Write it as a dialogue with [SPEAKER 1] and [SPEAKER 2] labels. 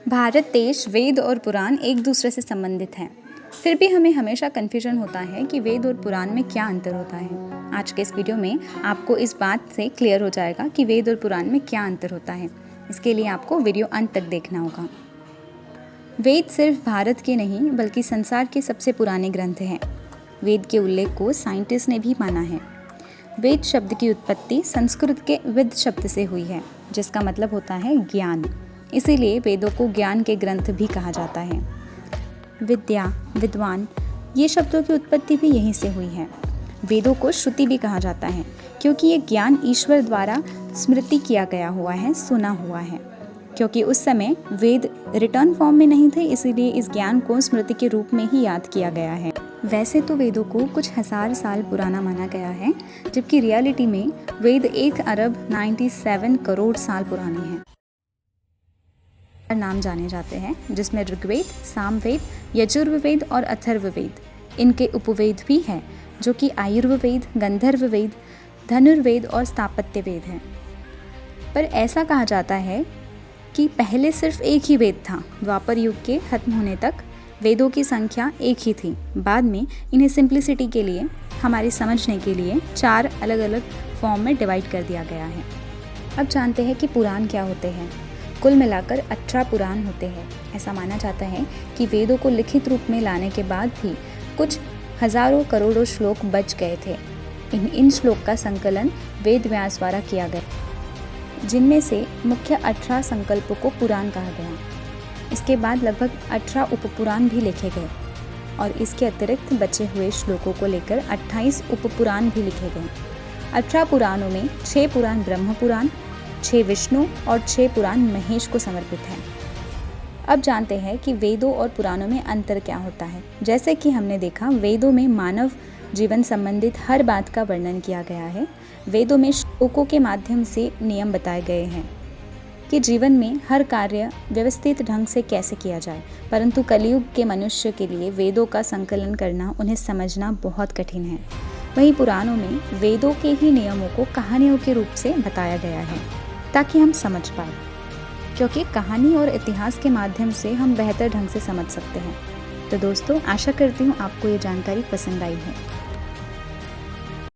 [SPEAKER 1] भारत देश वेद और पुराण एक दूसरे से संबंधित हैं। फिर भी हमें हमेशा कन्फ्यूजन होता है कि वेद और पुराण में क्या अंतर होता है। आज के इस वीडियो में आपको इस बात से क्लियर हो जाएगा कि वेद और पुराण में क्या अंतर होता है। इसके लिए आपको वीडियो अंत तक देखना होगा। वेद सिर्फ भारत के नहीं बल्कि संसार के सबसे पुराने ग्रंथ हैं। वेद के उल्लेख को साइंटिस्ट ने भी माना है। वेद शब्द की उत्पत्ति संस्कृत के विद शब्द से हुई है, जिसका मतलब होता है ज्ञान। इसीलिए वेदों को ज्ञान के ग्रंथ भी कहा जाता है। विद्या, विद्वान, ये शब्दों की उत्पत्ति भी यहीं से हुई है। वेदों को श्रुति भी कहा जाता है क्योंकि ये ज्ञान ईश्वर द्वारा स्मृति किया गया हुआ है, सुना हुआ है। क्योंकि उस समय वेद रिटर्न फॉर्म में नहीं थे, इसीलिए इस ज्ञान को स्मृति के रूप में ही याद किया गया है। वैसे तो वेदों को कुछ हजार साल पुराना माना गया है, जबकि रियलिटी में वेद 1 अरब 97 करोड़ साल पुराने हैं। नाम जाने जाते हैं, जिसमें ऋग्वेद, सामवेद, यजुर्वेद और अथर्ववेद। इनके उपवेद भी हैं, जो कि आयुर्वेद, गंधर्ववेद, धनुर्वेद और स्थापत्य वेद हैं। पर ऐसा कहा जाता है कि पहले सिर्फ एक ही वेद था। द्वापर युग के खत्म होने तक वेदों की संख्या एक ही थी। बाद में इन्हें सिंप्लिसिटी के लिए, हमारी समझने के लिए 4 अलग अलग फॉर्म में डिवाइड कर दिया गया है। अब जानते हैं कि पुराण क्या होते हैं। कुल मिलाकर 18 पुराण होते हैं। ऐसा माना जाता है कि वेदों को लिखित रूप में लाने के बाद भी कुछ हजारों करोड़ों श्लोक बच गए थे। इन श्लोक का संकलन वेद व्यास द्वारा किया गया, जिनमें से मुख्य 18 संकल्पों को पुराण कहा गया। इसके बाद लगभग 18 उपपुराण भी लिखे गए और इसके अतिरिक्त बचे हुए श्लोकों को लेकर 28 उपपुराण भी लिखे गए। 18 पुराणों में 6 पुराण ब्रह्म पुराण, 6 विष्णु और 6 पुराण महेश को समर्पित हैं। अब जानते हैं कि वेदों और पुराणों में अंतर क्या होता है। जैसे कि हमने देखा, वेदों में मानव जीवन संबंधित हर बात का वर्णन किया गया है। वेदों में श्लोकों के माध्यम से नियम बताए गए हैं कि जीवन में हर कार्य व्यवस्थित ढंग से कैसे किया जाए। परंतु कलयुग के मनुष्य के लिए वेदों का संकलन करना, उन्हें समझना बहुत कठिन है। वहीं पुराणों में वेदों के ही नियमों को कहानियों के रूप से बताया गया है ताकि हम समझ पाए, क्योंकि कहानी और इतिहास के माध्यम से हम बेहतर ढंग से समझ सकते हैं। तो दोस्तों, आशा करती हूँ आपको ये जानकारी पसंद आई है।